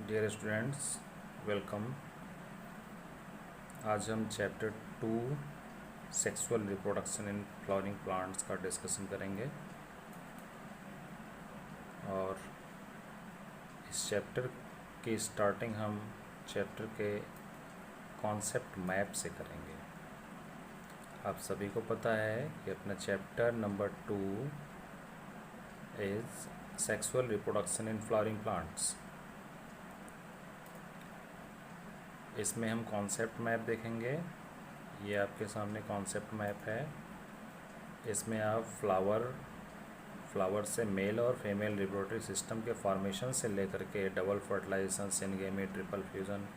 Dear students, welcome. आज हम chapter 2 sexual reproduction in flowering plants का डिस्कशन करेंगे और इस चैप्टर की स्टार्टिंग हम चैप्टर के कॉन्सेप्ट मैप से करेंगे। आप सभी को पता है कि अपना chapter number 2 is sexual reproduction in flowering plants. इसमें हम कॉन्सेप्ट मैप देखेंगे। ये आपके सामने कॉन्सेप्ट मैप है। इसमें आप फ्लावर से मेल और फीमेल रिप्रोडक्टिव सिस्टम के फॉर्मेशन से लेकर के double fertilization, syngamy, triple fusion,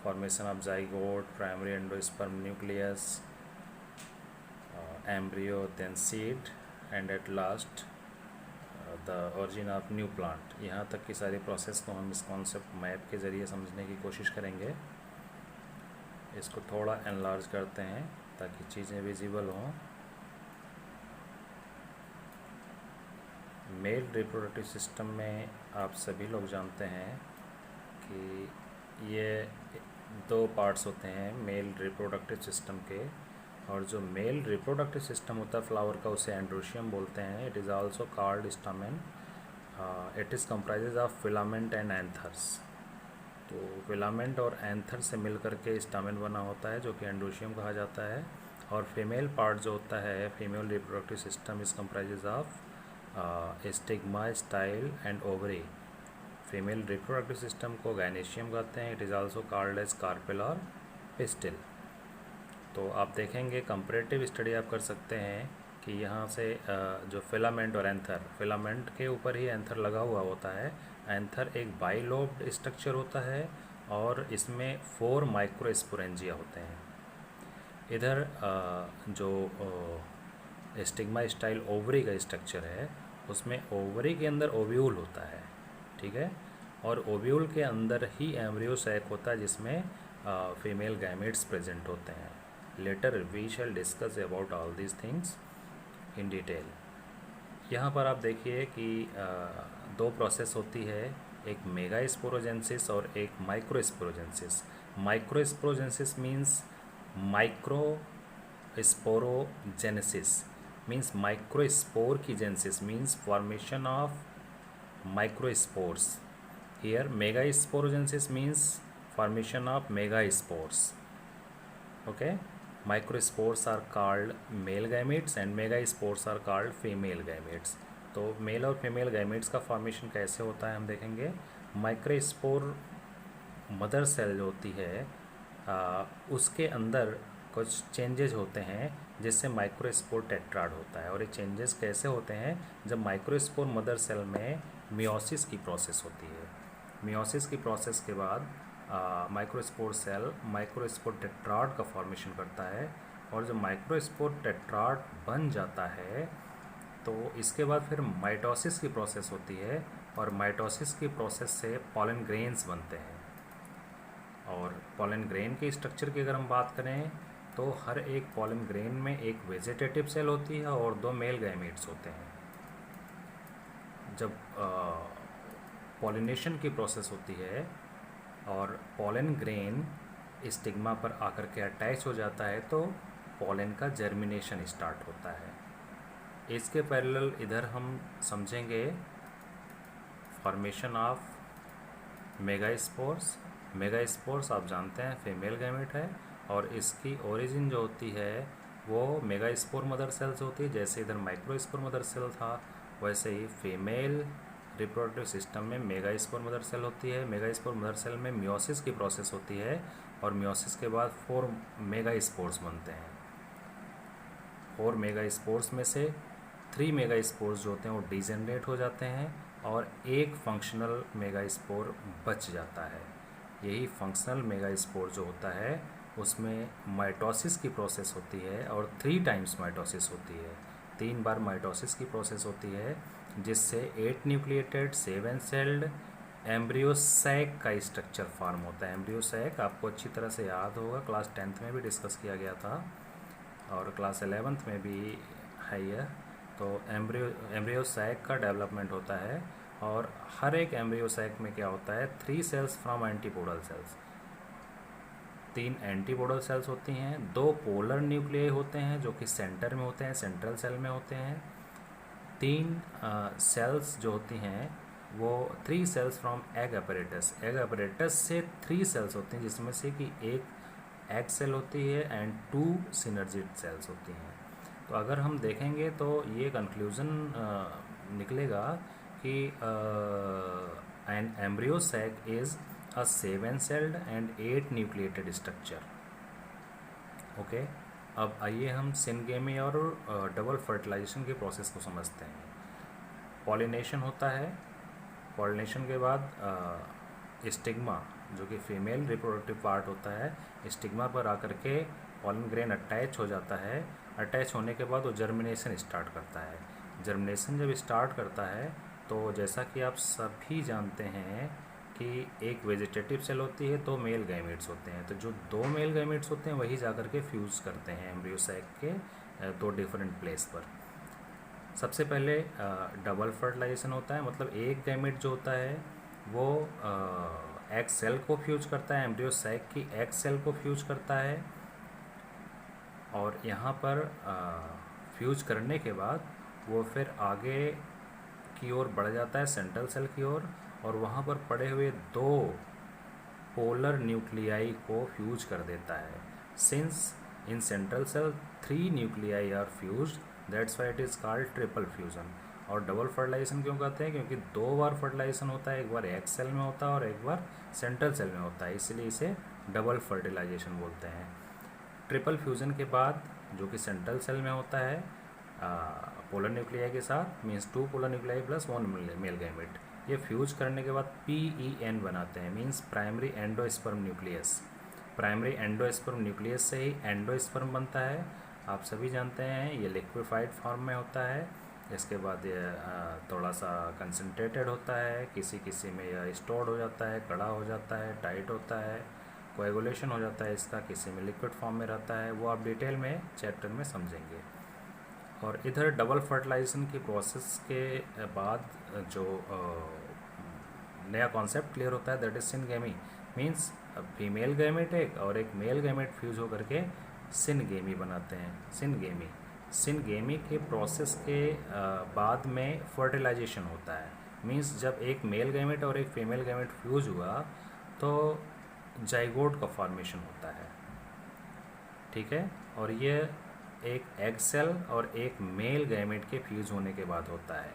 formation of zygote, primary endosperm nucleus, embryo, then seed and at last the origin of new plant, यहाँ तक की सारी प्रोसेस को हम इस कॉन्सेप्ट मैप के ज़रिए समझने की कोशिश करेंगे। इसको थोड़ा एनलार्ज करते हैं ताकि चीज़ें विजिबल हों। मेल रिप्रोडक्टिव सिस्टम में आप सभी लोग जानते हैं कि ये दो पार्ट्स होते हैं मेल रिप्रोडक्टिव सिस्टम के, और जो मेल रिप्रोडक्टिव सिस्टम होता है फ्लावर का, उसे एंड्रोशियम बोलते हैं। It is also called stamen. It is comprises of filament and anthers. तो फिलामेंट और एंथर से मिलकर के स्टामेन बना होता है जो कि एंड्रोशियम कहा जाता है। और फीमेल पार्ट जो होता है female reproductive system is comprises of stigma, style and ovary. Female reproductive system को गायनेशियम कहते हैं। It is also called as carpel और पिस्टिल। तो आप देखेंगे कंपैरेटिव स्टडी आप कर सकते हैं कि यहाँ से जो फिलामेंट और एंथर, फिलामेंट के ऊपर ही एंथर लगा हुआ होता है। एंथर एक बाइलोब्ड स्ट्रक्चर होता है और इसमें 4 माइक्रोस्पोरेंजिया होते हैं। इधर जो स्टिग्मा स्टाइल ओवरी का स्ट्रक्चर है उसमें ओवरी के अंदर ओव्यूल होता है, ठीक है, और ओव्यूल के अंदर ही एम्ब्रियो सैक होता है जिसमें फीमेल गैमेट्स प्रेजेंट होते हैं। Later we shall discuss about all these things in detail. यहाँ पर आप देखिए कि दो प्रोसेस होती है, एक मेगा स्पोरोजेंसिस और एक microsporogenesis. Microsporogenesis means microsporogenesis means microspore की genesis means formation of microspores. Here megasporogenesis means formation of megaspores. Okay, microspores are called male gametes and megaspores are called female gametes. तो mail और female gametes का formation कैसे होता है हम देखेंगे। Microspore mother cell जो होती है उसके अंदर कुछ चेंजेस होते हैं जिससे माइक्रोस्पोर टेट्राड होता है। और ये चेंजेस कैसे होते हैं, जब माइक्रोस्पोर मदर सेल में मियोसिस की प्रोसेस होती है। मियोसिस की प्रोसेस के बाद माइक्रोस्पोर सेल माइक्रोस्पोर टेट्राड का फॉर्मेशन करता है, और जब माइक्रोस्पोर टेट्राड बन जाता है तो इसके बाद फिर माइटोसिस की प्रोसेस होती है, और माइटोसिस की प्रोसेस से पॉलन ग्रेन्स बनते हैं। और पॉलन ग्रेन के स्ट्रक्चर की अगर हम बात करें तो हर एक पॉलन ग्रेन में एक वेजिटेटिव सेल होती है और 2 मेल गैमेट्स होते हैं। जब पॉलिनेशन की प्रोसेस होती है और पॉलन ग्रेन स्टिग्मा पर आकर के अटैच हो जाता है तो पॉलन का जर्मिनेशन स्टार्ट होता है। इसके पैरेलल इधर हम समझेंगे फॉर्मेशन ऑफ मेगास्पोर्स। मेगास्पोर्स आप जानते हैं फीमेल गैमेट है, और इसकी ओरिजिन जो होती है वो मेगास्पोर मदर सेल से होती है। जैसे इधर माइक्रोस्पोर मदर सेल था, वैसे ही फीमेल रिप्रोडक्टिव सिस्टम में मेगास्पोर मदर सेल होती है। मेगास्पोर मदर सेल में मियोसिस की प्रोसेस होती है, और मियोसिस के बाद 4 मेगास्पोर्स बनते हैं। 4 मेगास्पोर्स में से 3 मेगास्पोर्स जो होते हैं वो डिजेनरेट हो जाते हैं, और एक फंक्शनल मेगास्पोर बच जाता है। यही फंक्शनल मेगास्पोर जो होता है उसमें माइटोसिस की प्रोसेस होती है, और 3 टाइम्स माइटोसिस होती है। 3 बार माइटोसिस की प्रोसेस होती है, जिससे 8 न्यूक्लिएटेड 7 सेल्ड एम्ब्रियोसैक का स्ट्रक्चर फॉर्म होता है। एम्ब्रियोसैक आपको अच्छी तरह से याद होगा, क्लास 10th में भी डिस्कस किया गया था और क्लास 11th में भी है यह। तो एम्ब्रियोसैक का डेवलपमेंट होता है, और हर एक एम्ब्रियो सैक में क्या होता है, 3 cells from antipodal cells, 3 antipodal cells होती हैं, 2 पोलर न्यूक्लियाई होते हैं जो कि सेंटर में होते हैं, सेंट्रल सेल में होते हैं, 3 सेल्स जो होती हैं वो 3 cells from egg apparatus, egg apparatus से 3 सेल्स होती हैं जिसमें से कि एक एग सेल होती है एंड 2 सिनर्जिड सेल्स होती हैं। तो अगर हम देखेंगे तो ये कंक्लूज़न निकलेगा कि an embryo sac is a 7 celled and 8 nucleated structure. Okay, अब आइए हम सिनगेमी और डबल फर्टिलाइजेशन के प्रोसेस को समझते हैं। पॉलिनेशन होता है, पॉलिनेशन के बाद स्टिग्मा जो कि फीमेल रिप्रोडक्टिव पार्ट होता है, स्टिग्मा पर आकर के पॉलन ग्रेन अटैच हो जाता है, अटैच होने के बाद वो जर्मिनेशन स्टार्ट करता है। जर्मिनेशन जब स्टार्ट करता है तो जैसा कि आप सभी जानते हैं कि एक वेजिटेटिव सेल होती है, 2 मेल गैमेट्स होते हैं, तो जो 2 मेल गैमेट्स होते हैं वही जाकर के फ्यूज़ करते हैं एम्ब्रियो सैक के 2 डिफरेंट प्लेस पर। सबसे पहले डबल फर्टिलाइजेशन होता है, मतलब एक गैमेट जो होता है वो एग सेल को फ्यूज करता है, एम्ब्रियो सैक की एग सेल को फ्यूज करता है, और यहाँ पर फ्यूज करने के बाद वो फिर आगे की ओर बढ़ जाता है सेंट्रल सेल की ओर, और वहाँ पर पड़े हुए 2 पोलर न्यूक्लियाई को फ्यूज कर देता है। Since in central cell 3 nuclei are fused, that's why it is called triple fusion. और डबल फर्टिलाइजेशन क्यों कहते हैं, क्योंकि 2 बार फर्टिलाइजेशन होता है, एक बार एग सेल में होता है और एक बार सेंट्रल सेल में होता है, इसलिए इसे डबल फर्टिलाइजेशन बोलते हैं। ट्रिपल फ्यूज़न के बाद जो कि सेंट्रल सेल में होता है पोलर न्यूक्लियाई के साथ, means 2 polar nuclei plus 1 male gamete, ये फ्यूज करने के बाद PEN बनाते हैं, means primary endosperm nucleus. Primary endosperm nucleus से ही एंडोस्पर्म बनता है। आप सभी जानते हैं ये लिक्विफाइड फॉर्म में होता है, इसके बाद ये थोड़ा सा कंसनट्रेटेड होता है, किसी किसी में यह स्टोर्ड हो जाता है, कड़ा हो जाता है, टाइट होता है, कोएगुलेशन हो जाता है इसका, किसी में लिक्विड फॉर्म में रहता है, वो आप डिटेल में चैप्टर में समझेंगे। और इधर डबल फर्टिलाइजेशन की प्रोसेस के बाद जो नया कॉन्सेप्ट क्लियर होता है that is syngamy, means female gamete एक और एक मेल गैमेट फ्यूज होकर के सिनगेमी बनाते हैं। सिनगेमी, सिनगेमी के प्रोसेस के बाद में फर्टिलाइजेशन होता है, मीन्स जब एक मेल गैमेट और एक फीमेल गैमेट फ्यूज हुआ तो जाइगोट का फॉर्मेशन होता है, ठीक है, और ये एक एग सेल और एक मेल गैमेट के फ्यूज होने के बाद होता है।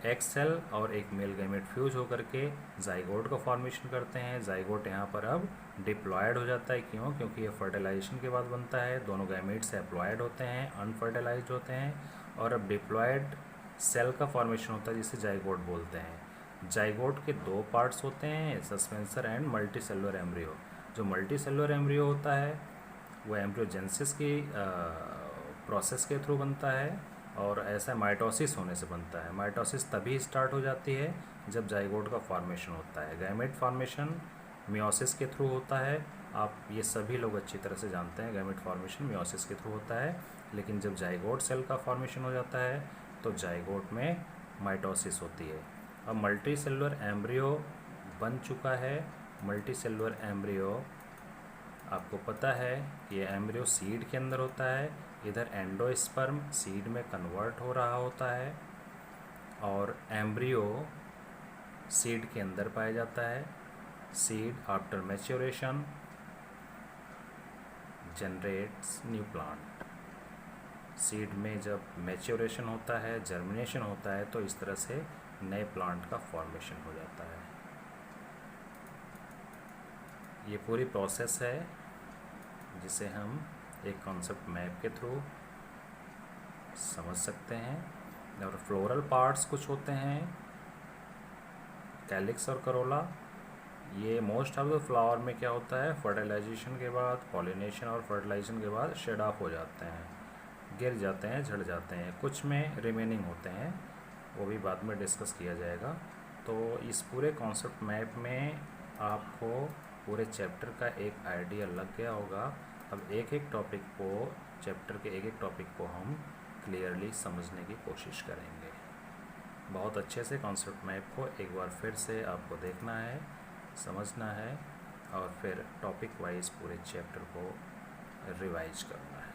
एग सेल और एक मेल गैमेट फ्यूज होकर के जाइगोट का फॉर्मेशन करते हैं। जाइगोट यहाँ पर अब डिप्लॉयड हो जाता है, क्यों, क्योंकि ये फर्टिलाइजेशन के बाद बनता है, दोनों गैमेट्स एप्लॉयड होते हैं, अनफर्टिलाइज्ड होते हैं, और अब डिप्लॉयड सेल का फॉर्मेशन होता है जिसे जाइगोट बोलते हैं। जाइगोट के 2 पार्ट्स होते हैं, suspensor and multicellular embryo. जो मल्टी सेलुलर एम्ब्रियो होता है वो एम्ब्रियोजेनेसिस की प्रोसेस के थ्रू बनता है, और ऐसा माइटोसिस होने से बनता है। माइटोसिस तभी स्टार्ट हो जाती है जब जाइगोट का फॉर्मेशन होता है। गैमेट फॉर्मेशन मियोसिस के थ्रू होता है, आप ये सभी लोग अच्छी तरह से जानते हैं, गैमेट फॉर्मेशन मियोसिस के थ्रू होता है, लेकिन जब जाइगोट सेल का फॉर्मेशन हो जाता है तो जाइगोट में माइटोसिस होती है। अब मल्टी सेलुलर एम्ब्रियो बन चुका है। मल्टी सेलुलर एम्ब्रियो आपको पता है कि ये एम्ब्रियो सीड के अंदर होता है, इधर एंडोस्पर्म सीड में कन्वर्ट हो रहा होता है, और एम्ब्रियो सीड के अंदर पाया जाता है। Seed after maturation generates new plant. Seed में जब मैच्योरेशन होता है, जर्मिनेशन होता है, तो इस तरह से नए प्लांट का फॉर्मेशन हो जाता है। ये पूरी प्रोसेस है जिसे हम एक कॉन्सेप्ट मैप के थ्रू समझ सकते हैं। और फ्लोरल पार्ट्स कुछ होते हैं, कैलिक्स और करोला। ये मोस्ट ऑफ द फ्लावर में क्या होता है, फर्टिलाइजेशन के बाद, पॉलिनेशन और फर्टिलाइजेशन के बाद शेड ऑफ हो जाते हैं, गिर जाते हैं, झड़ जाते हैं। कुछ में रिमेनिंग होते हैं, वो भी बाद में डिस्कस किया जाएगा। तो इस पूरे कॉन्सेप्ट मैप में आपको पूरे चैप्टर का एक आइडिया लग गया होगा। अब एक एक टॉपिक को, चैप्टर के एक एक टॉपिक को हम क्लियरली समझने की कोशिश करेंगे। बहुत अच्छे से कॉन्सेप्ट मैप को एक बार फिर से आपको देखना है, समझना है और फिर टॉपिक वाइज पूरे चैप्टर को रिवाइज करना है।